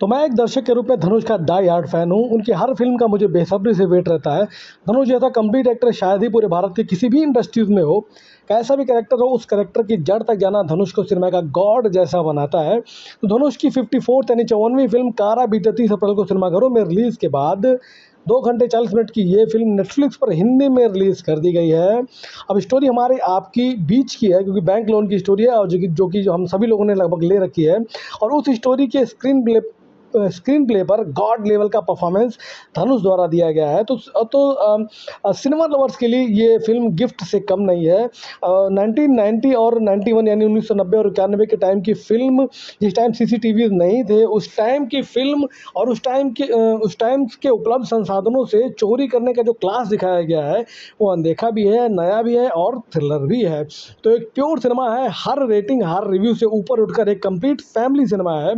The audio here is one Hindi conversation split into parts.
तो मैं एक दर्शक के रूप में धनुष का डाई हार्ड फैन हूँ। उनकी हर फ़िल्म का मुझे बेसब्री से वेट रहता है। धनुष जैसा कंप्लीट एक्टर शायद ही पूरे भारत की किसी भी इंडस्ट्रीज़ में हो। कैसा भी कैरेक्टर हो, उस कैरेक्टर की जड़ तक जाना धनुष को सिनेमा का गॉड जैसा बनाता है। तो धनुष की 54th यानी 54वीं फ़िल्म कारा बीते 30 अप्रैल को सिनेमाघरों में रिलीज़ के बाद 2 घंटे 40 मिनट की ये फ़िल्म नेटफ्लिक्स पर हिंदी में रिलीज़ कर दी गई है। अब स्टोरी हमारे आपकी बीच की है, क्योंकि बैंक लोन की स्टोरी है और जो कि हम सभी लोगों ने लगभग ले रखी है। और उस स्टोरी के स्क्रीन प्ले पर गॉड लेवल का परफॉर्मेंस धनुष द्वारा दिया गया है। सिनेमा लवर्स के लिए ये फ़िल्म गिफ्ट से कम नहीं है। 1990 और 91 यानी 1990 और 91 के टाइम की फ़िल्म, जिस टाइम सीसीटीवी नहीं थे, उस टाइम की फ़िल्म और उस टाइम के उपलब्ध संसाधनों से चोरी करने का जो क्लास दिखाया गया है, वो अनदेखा भी है, नया भी है और थ्रिलर भी है। तो एक प्योर सिनेमा है, हर रेटिंग, हर रिव्यू से ऊपर उठकर एक कंप्लीट फैमिली सिनेमा है,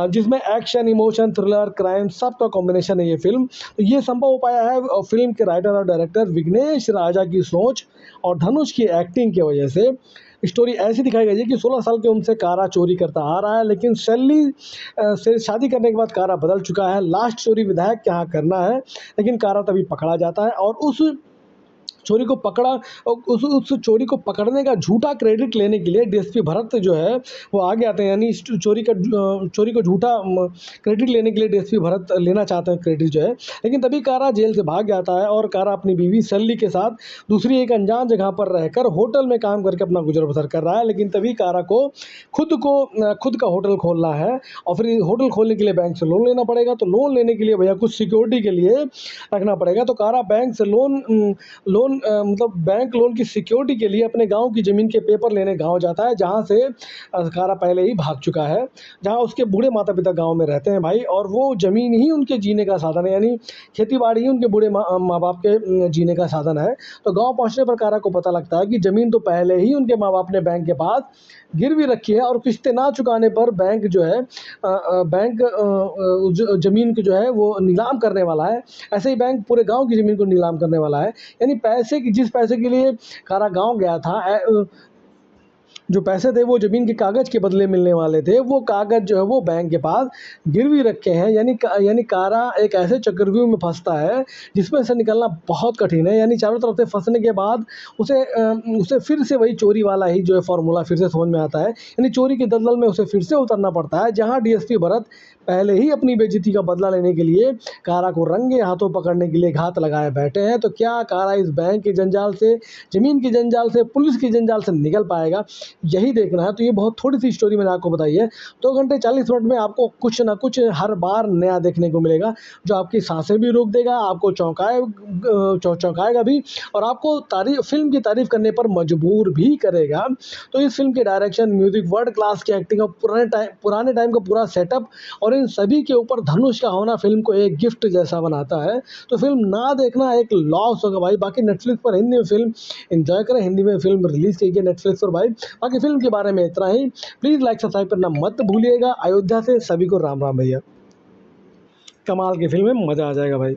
जिसमें एक्शन, इमोशन, थ्रिलर, क्राइम सब का कॉम्बिनेशन है ये फ़िल्म। तो ये संभव हो पाया है फ़िल्म के राइटर और डायरेक्टर विघ्नेश राजा की सोच और धनुष की एक्टिंग की वजह से। स्टोरी ऐसी दिखाई गई है कि 16 साल की उम्र से कारा चोरी करता आ रहा है, लेकिन शैली से शादी करने के बाद कारा बदल चुका है। लास्ट चोरी विधायक के यहाँ करना है, लेकिन कारा तभी पकड़ा जाता है और उस चोरी को पकड़ा उस चोरी को पकड़ने का झूठा क्रेडिट लेने के लिए डीएसपी भरत जो है वो आगे आते हैं। यानी इस चोरी को झूठा क्रेडिट लेने के लिए डीएसपी भरत लेना चाहते हैं क्रेडिट जो है, लेकिन तभी कारा जेल से भाग जाता है और कारा अपनी बीवी सल्ली के साथ दूसरी एक अनजान जगह पर रहकर होटल में काम करके अपना गुजर बसर कर रहा है। लेकिन तभी कारा को खुद का होटल खोलना है और फिर होटल खोलने के लिए बैंक से लोन लेना पड़ेगा। तो लोन लेने के लिए भैया कुछ सिक्योरिटी के लिए रखना पड़ेगा। तो कारा बैंक से मतलब बैंक लोन की सिक्योरिटी के लिए अपने गांव की ज़मीन के पेपर लेने गांव जाता है, जहां से कारा पहले ही भाग चुका है, जहां उसके बूढ़े माता पिता गांव में रहते हैं भाई, और वो ज़मीन ही उनके जीने का साधन है, यानी खेती बाड़ी ही उनके बूढ़े माँ बाप के जीने का साधन है। तो गाँव पहुँचने पर कारा को पता लगता है कि ज़मीन तो पहले ही उनके माँ बाप ने बैंक के पास गिरवी रखी है और किस्तें ना चुकाने पर बैंक जो है ज़मीन को जो है वो नीलाम करने वाला है। ऐसे ही बैंक पूरे गांव की ज़मीन को नीलाम करने वाला है। यानी जिस पैसे के लिए कारा गांव गया था, जो पैसे थे वो ज़मीन के कागज़ के बदले मिलने वाले थे, वो कागज़ जो है वो बैंक के पास गिरवी रखे हैं। यानी कारा एक ऐसे चक्रव्यूह में फंसता है जिसमें से निकलना बहुत कठिन है। यानी चारों तरफ से फंसने के बाद उसे फिर से वही चोरी वाला ही जो है फॉर्मूला फिर से समझ में आता है। यानी चोरी के दलदल में उसे फिर से उतरना पड़ता है, जहाँ डीएसपी भरत पहले ही अपनी बेइज्जती का बदला लेने के लिए कारा को रंगे हाथों पकड़ने के लिए घात लगाए बैठे हैं। तो क्या कारा इस बैंक के जंजाल से, ज़मीन के जंजाल से, पुलिस के जंजाल से निकल पाएगा, यही देखना है। तो ये बहुत थोड़ी सी स्टोरी मैंने आपको बताई है। 2 घंटे 40 मिनट में आपको कुछ ना कुछ हर बार नया देखने को मिलेगा, जो आपकी सांसें भी रोक देगा, आपको चौंकाएगा भी और आपको फ़िल्म की तारीफ़ करने पर मजबूर भी करेगा। तो इस फ़िल्म के डायरेक्शन, म्यूज़िक, वर्ल्ड क्लास की एक्टिंग और पुराने टाइम का पूरा सेटअप और इन सभी के ऊपर धनुष का होना फ़िल्म को एक गिफ्ट जैसा बनाता है। तो फ़िल्म ना देखना एक लॉस होगा भाई। बाकी नेटफ्लिक्स पर हिंदी में फ़िल्म एंजॉय करें। हिंदी में फ़िल्म रिलीज़ की गई नेटफ्लिक्स पर भाई। बाकी फ़िल्म के बारे में इतना ही। प्लीज़ लाइक सब्सक्राइब करना मत भूलिएगा। अयोध्या से सभी को राम राम भैया। कमाल की फ़िल्म है, मज़ा आ जाएगा भाई।